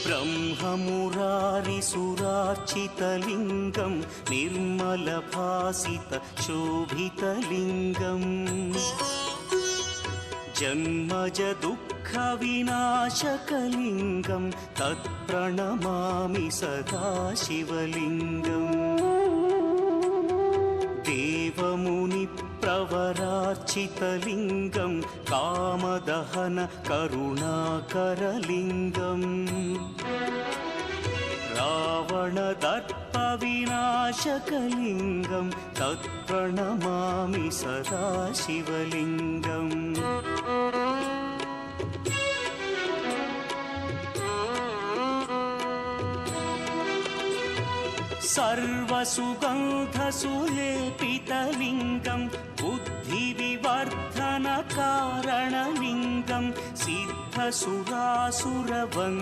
ब्रह्ममुरारिसुरार्चितलिङ्गं निर्मलभासितशोभितलिङ्गम् जन्मजदुःखविनाशकलिङ्गं तत्प्रणमामि सदा शिवलिङ्गम् देवमुनिप्रवरार्चितलिङ्गं कामदहन करुणाकरलिङ्गम् रावणदर्पविनाशकलिङ्गं तत्प्रणमामि सदा शिवलिङ्गम् सर्वसुगन्धसुलेपितलिङ्गं बुद्धिविवर्धनकारणलिङ्गं सिद्धसुरासुरवन्द्यलिङ्गम्